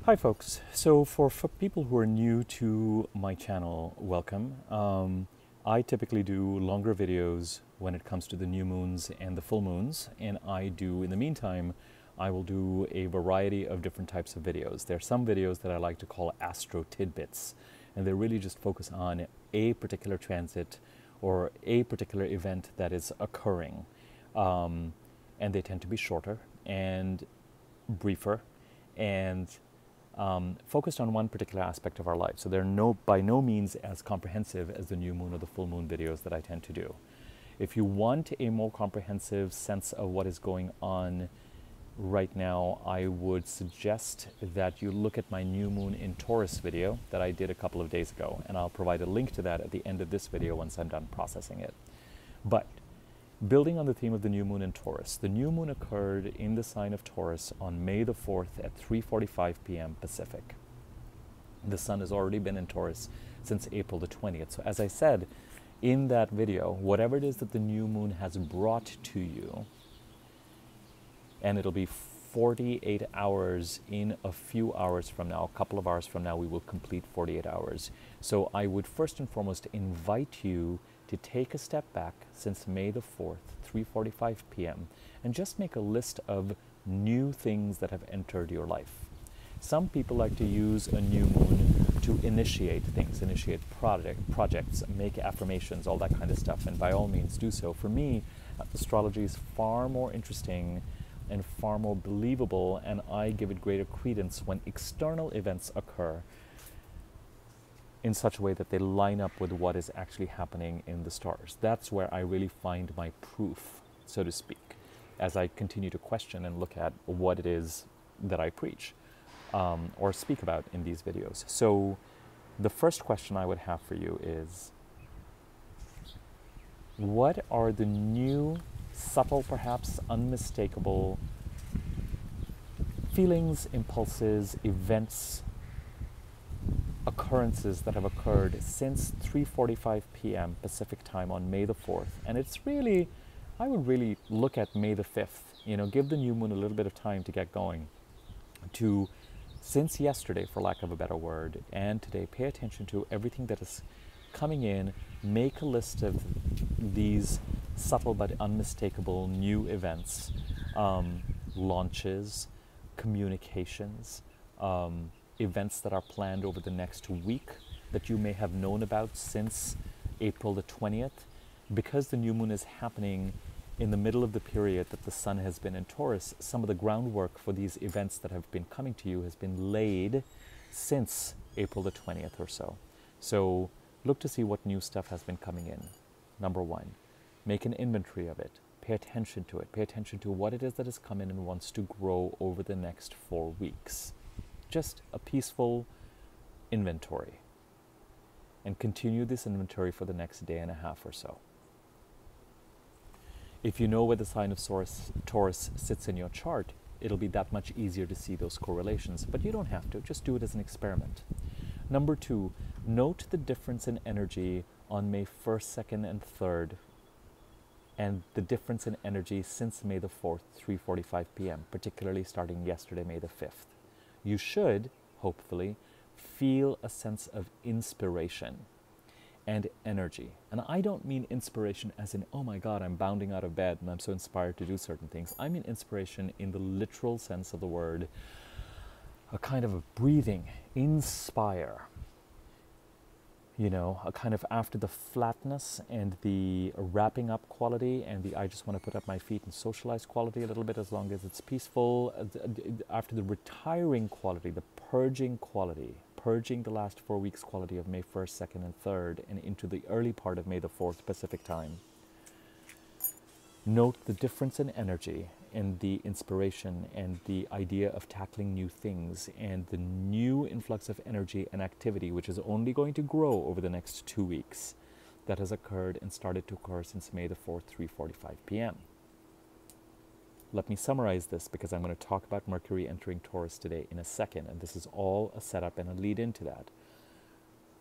Hi folks. So for people who are new to my channel, welcome. I typically do longer videos when it comes to the new moons and the full moons, and in the meantime, I will do a variety of different types of videos. There are some videos that I like to call astro tidbits, and they really just focus on a particular transit or a particular event that is occurring. And they tend to be shorter and briefer and focused on one particular aspect of our life. So they're by no means as comprehensive as the new moon or the full moon videos that I tend to do. If you want a more comprehensive sense of what is going on right now, I would suggest that you look at my new moon in Taurus video that I did a couple of days ago, and I'll provide a link to that at the end of this video once I'm done processing it. But building on the theme of the new moon in Taurus, the new moon occurred in the sign of Taurus on May the 4th at 3:45 p.m. Pacific. The sun has already been in Taurus since April the 20th. So as I said in that video, whatever it is that the new moon has brought to you, and it'll be 48 hours in a few hours from now, a couple of hours from now, we will complete 48 hours. So I would first and foremost invite you to take a step back since May the 4th, 3:45 p.m., and just make a list of new things that have entered your life. Some people like to use a new moon to initiate things, initiate projects, make affirmations, all that kind of stuff, and by all means do so. For me, astrology is far more interesting and far more believable, and I give it greater credence when external events occur in such a way that they line up with what is actually happening in the stars. That's where I really find my proof, so to speak, as I continue to question and look at what it is that I preach or speak about in these videos. So the first question I would have for you is, what are the new, subtle, perhaps unmistakable feelings, impulses, events, occurrences that have occurred since 3:45 p.m. Pacific time on May the 4th? And it's really, I would really look at May the 5th, give the new moon a little bit of time to get going, to, since yesterday, for lack of a better word, and today, pay attention to everything that is coming in, make a list of these subtle but unmistakable new events, launches, communications, events that are planned over the next week that you may have known about since April the 20th. Because the new moon is happening in the middle of the period that the sun has been in Taurus, some of the groundwork for these events that have been coming to you has been laid since April the 20th or so. So look to see what new stuff has been coming in. Number one, make an inventory of it. Pay attention to it. Pay attention to what it is that has come in and wants to grow over the next 4 weeks. Just a peaceful inventory. And continue this inventory for the next day and a half or so. If you know where the sign of Taurus sits in your chart, it'll be that much easier to see those correlations, but you don't have to. Just do it as an experiment. Number two, note the difference in energy on May 1st, 2nd, and 3rd, and the difference in energy since May the 4th, 3:45 p.m., particularly starting yesterday, May the 5th. You should, hopefully, feel a sense of inspiration and energy. And I don't mean inspiration as in, oh my God, I'm bounding out of bed and I'm so inspired to do certain things. I mean inspiration in the literal sense of the word, a kind of a breathing, inspire. A kind of after the flatness and the wrapping up quality and the I just want to put up my feet and socialize quality a little bit as long as it's peaceful. After the retiring quality, the purging quality, purging the last 4 weeks quality of May 1st, 2nd, and 3rd, and into the early part of May the 4th Pacific time. Note the difference in energy and the inspiration and the idea of tackling new things and the new influx of energy and activity, which is only going to grow over the next 2 weeks, that has occurred and started to occur since May the 4th, 3:45 p.m. Let me summarize this because I'm going to talk about Mercury entering Taurus today in a second, and this is all a setup and a lead into that.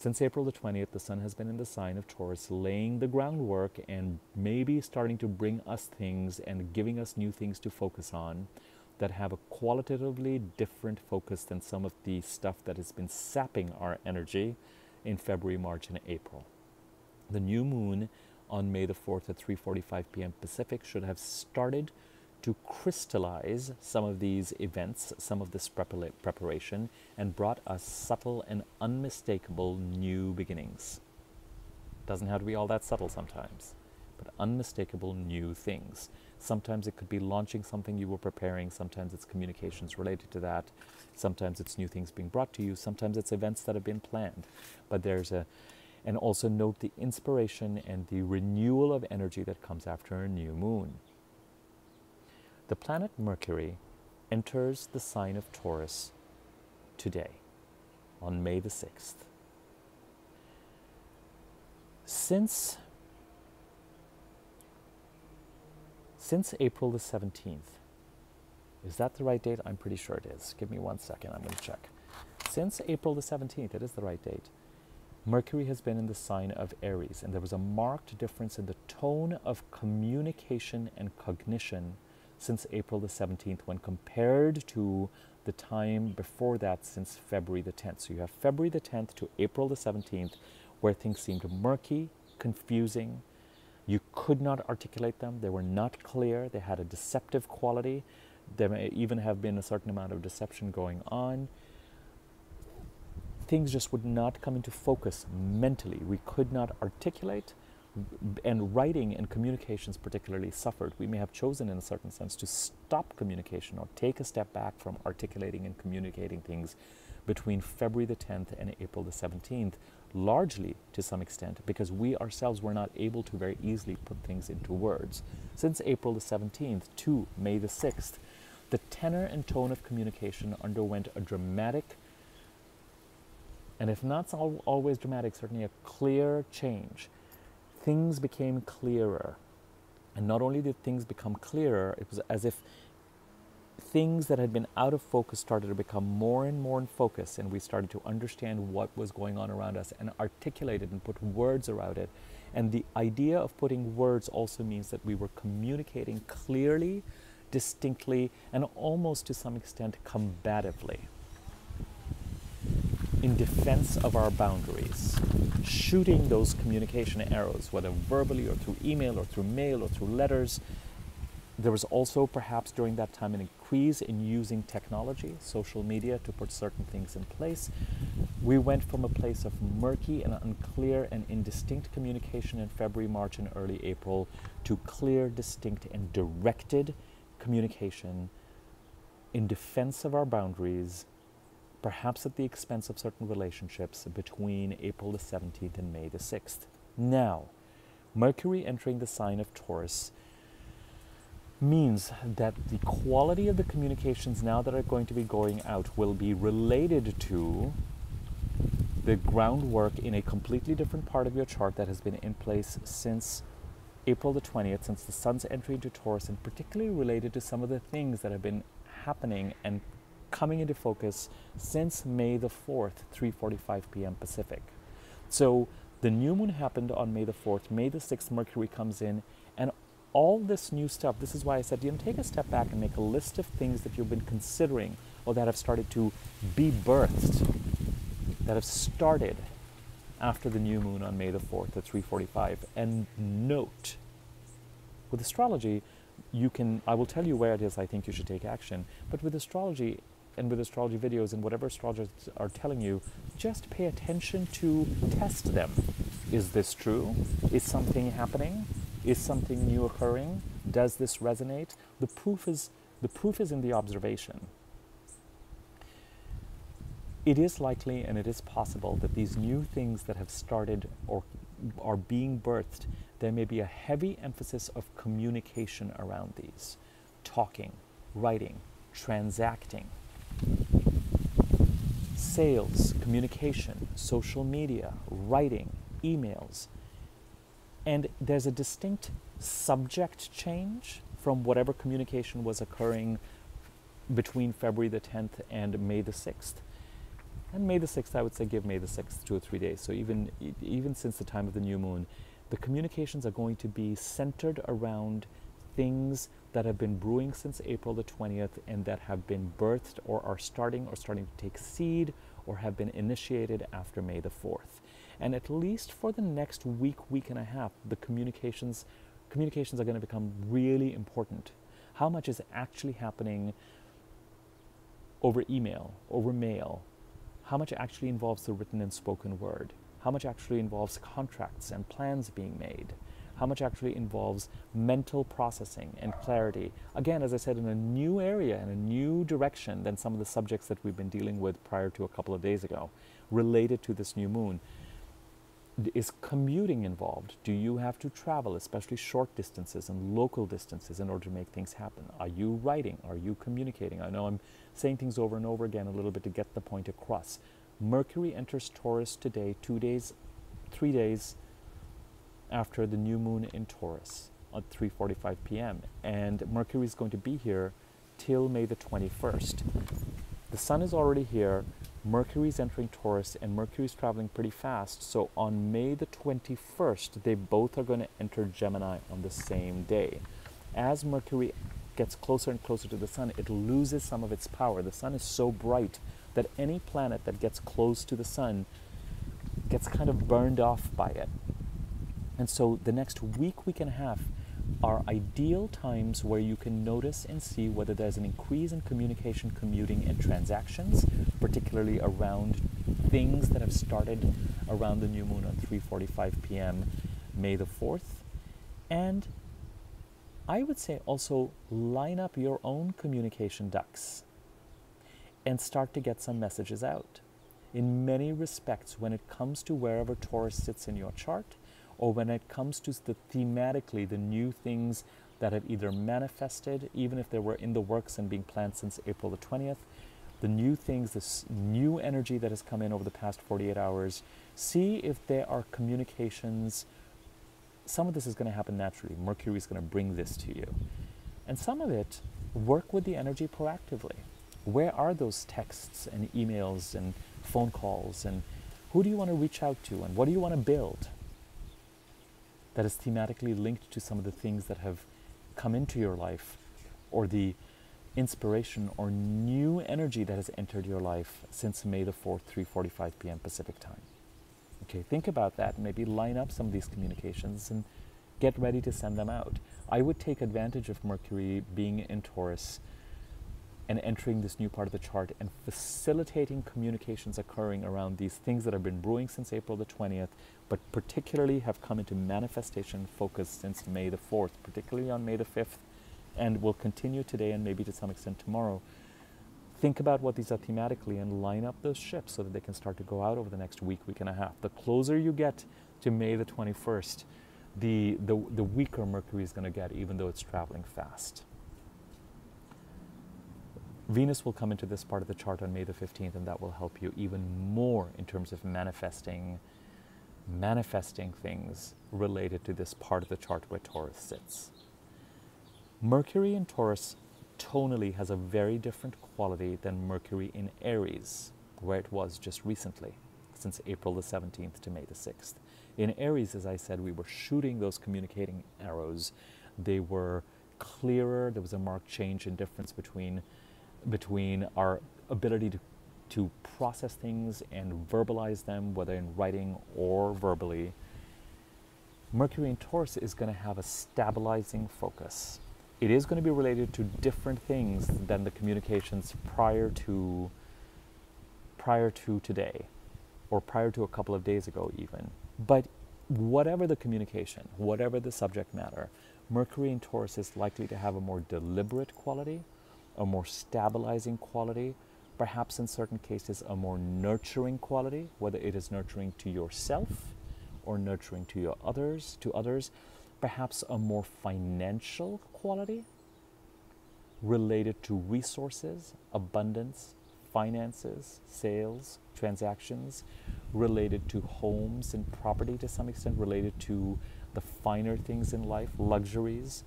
Since April the 20th, the sun has been in the sign of Taurus, laying the groundwork and maybe starting to bring us things and giving us new things to focus on that have a qualitatively different focus than some of the stuff that has been sapping our energy in February, March, and April. The new moon on May the 4th at 3:45 p.m. Pacific should have started to crystallize some of these events, some of this preparation, and brought us subtle and unmistakable new beginnings. Doesn't have to be all that subtle sometimes, but unmistakable new things. Sometimes it could be launching something you were preparing, sometimes it's communications related to that, sometimes it's new things being brought to you, sometimes it's events that have been planned. But and also note the inspiration and the renewal of energy that comes after a new moon. The planet Mercury enters the sign of Taurus today, on May the 6th. Since April the 17th, is that the right date? I'm pretty sure it is. Give me 1 second, I'm going to check. Since April the 17th, it is the right date, Mercury has been in the sign of Aries, and there was a marked difference in the tone of communication and cognition since April the 17th when compared to the time before that, since February the 10th. So you have February the 10th to April the 17th, where things seemed murky, confusing. You could not articulate them. They were not clear. They had a deceptive quality. There may even have been a certain amount of deception going on. Things just would not come into focus mentally. We could not articulate, and writing and communications particularly suffered. We may have chosen in a certain sense to stop communication or take a step back from articulating and communicating things between February the 10th and April the 17th, largely to some extent because we ourselves were not able to very easily put things into words. Since April the 17th to May the 6th, the tenor and tone of communication underwent a dramatic, and if not always dramatic, certainly a clear change. Things became clearer. And not only did things become clearer, it was as if things that had been out of focus started to become more and more in focus, and we started to understand what was going on around us and articulate it and put words around it. And the idea of putting words also means that we were communicating clearly, distinctly, and almost to some extent combatively, in defense of our boundaries, shooting those communication arrows, whether verbally or through email or through mail or through letters. There was also perhaps during that time an increase in using technology, social media, to put certain things in place. We went from a place of murky and unclear and indistinct communication in February, March, and early April to clear, distinct, and directed communication in defense of our boundaries, perhaps at the expense of certain relationships, between April the 17th and May the 6th. Now, Mercury entering the sign of Taurus means that the quality of the communications now that are going to be going out will be related to the groundwork in a completely different part of your chart that has been in place since April the 20th, since the Sun's entry into Taurus, and particularly related to some of the things that have been happening and coming into focus since May the 4th, 3:45 p.m. Pacific. So the new moon happened on May the 4th. May the 6th, Mercury comes in, and all this new stuff, this is why I said, take a step back and make a list of things that you've been considering or that have started to be birthed, that have started after the new moon on May the 4th at 3:45. And note, with astrology, I will tell you where it is I think you should take action, but with astrology and with astrology videos and whatever astrologers are telling you, just pay attention to test them. Is this true? Is something happening? Is something new occurring? Does this resonate? The proof is in the observation. It is likely and it is possible that these new things that have started or are being birthed, there may be a heavy emphasis of communication around these. Talking, writing, transacting, sales, communication, social media, writing, emails. And there's a distinct subject change from whatever communication was occurring between February the 10th and May the 6th. And May the 6th, I would say give May the 6th 2 or 3 days. So even since the time of the new moon, the communications are going to be centered around things that have been brewing since April the 20th and that have been birthed or are starting to take seed or have been initiated after May the 4th. And at least for the next week, week and a half, the communications are going to become really important. How much is actually happening over email, over mail? How much actually involves the written and spoken word? How much actually involves contracts and plans being made? How much actually involves mental processing and clarity? Again, as I said, in a new area, in a new direction than some of the subjects that we've been dealing with prior to a couple of days ago, related to this new moon. Is commuting involved? Do you have to travel, especially short distances and local distances, in order to make things happen? Are you writing? Are you communicating? I know I'm saying things over and over again a little bit to get the point across. Mercury enters Taurus today, 3 days after the new moon in Taurus at 3:45 p.m. And Mercury is going to be here till May the 21st. The sun is already here. Mercury is entering Taurus, and Mercury is traveling pretty fast. So on May the 21st, they both are going to enter Gemini on the same day. As Mercury gets closer and closer to the sun, it loses some of its power. The sun is so bright that any planet that gets close to the sun gets kind of burned off by it. And so the next week, week and a half are ideal times where you can notice and see whether there's an increase in communication, commuting, and transactions, particularly around things that have started around the new moon on 3:45 p.m. May the 4th. And I would say also line up your own communication ducks and start to get some messages out. In many respects, when it comes to wherever Taurus sits in your chart, or when it comes to thematically the new things that have either manifested, even if they were in the works and being planned since April the 20th, the new things, this new energy that has come in over the past 48 hours, see if there are communications. Some of this is going to happen naturally. Mercury is going to bring this to you. And some of it, work with the energy proactively. Where are those texts and emails and phone calls, and who do you want to reach out to, and what do you want to build that is thematically linked to some of the things that have come into your life, or the inspiration or new energy that has entered your life since May the 4th, 3:45 p.m. Pacific time. Okay, think about that. Maybe line up some of these communications and get ready to send them out. I would take advantage of Mercury being in Taurus and entering this new part of the chart and facilitating communications occurring around these things that have been brewing since April the 20th, but particularly have come into manifestation focus since May the 4th, particularly on May the 5th, and will continue today and maybe to some extent tomorrow. Think about what these are thematically and line up those ships so that they can start to go out over the next week, week and a half. The closer you get to May the 21st, the weaker Mercury is going to get, even though it's traveling fast. Venus will come into this part of the chart on May the 15th, and that will help you even more in terms of manifesting things related to this part of the chart where Taurus sits. Mercury in Taurus tonally has a very different quality than Mercury in Aries, where it was just recently, since April the 17th to May the 6th. In Aries, as I said, we were shooting those communicating arrows. They were clearer. There was a marked change in difference between our ability to process things and verbalize them, whether in writing or verbally. Mercury in Taurus is going to have a stabilizing focus. It is going to be related to different things than the communications prior to today, or prior to a couple of days ago even. But whatever the communication, whatever the subject matter, Mercury in Taurus is likely to have a more deliberate quality, a more stabilizing quality, perhaps in certain cases a more nurturing quality, whether it is nurturing to yourself or nurturing to others, perhaps a more financial quality related to resources, abundance, finances, sales, transactions, related to homes and property to some extent, related to the finer things in life, luxuries.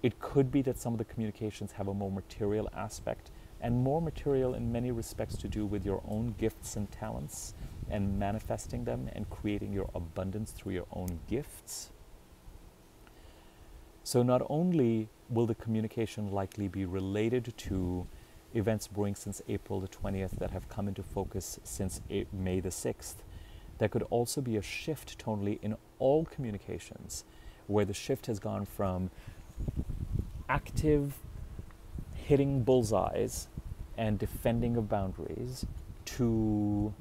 It could be that some of the communications have a more material aspect, and more material in many respects to do with your own gifts and talents and manifesting them and creating your abundance through your own gifts. So not only will the communication likely be related to events brewing since April the 20th that have come into focus since May the 6th? There could also be a shift tonally in all communications, where the shift has gone from active hitting bullseyes and defending of boundaries to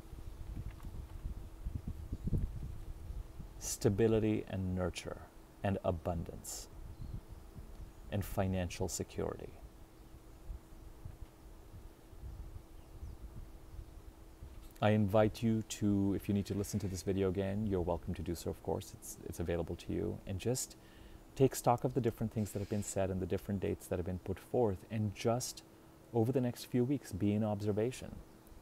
stability and nurture and abundance and financial security. I invite you to, if you need to listen to this video again, you're welcome to do so, of course. It's available to you. And just take stock of the different things that have been said and the different dates that have been put forth, and just over the next few weeks, be in observation.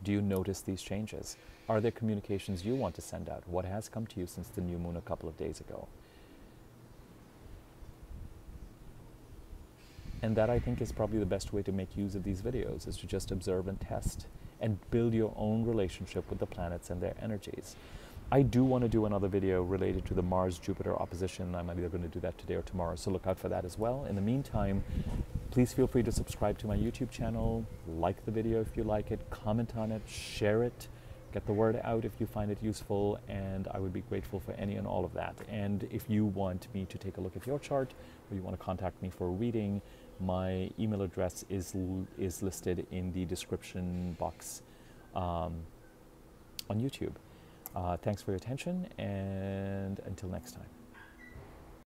Do you notice these changes? Are there communications you want to send out? What has come to you since the new moon a couple of days ago? And that, I think, is probably the best way to make use of these videos, is to just observe and test and build your own relationship with the planets and their energies. I do want to do another video related to the Mars-Jupiter opposition. I'm either going to do that today or tomorrow, so look out for that as well. In the meantime, please feel free to subscribe to my YouTube channel, like the video if you like it, comment on it, share it, get the word out if you find it useful, and I would be grateful for any and all of that. And if you want me to take a look at your chart, or you want to contact me for a reading, my email address is listed in the description box on YouTube. Thanks for your attention, and until next time.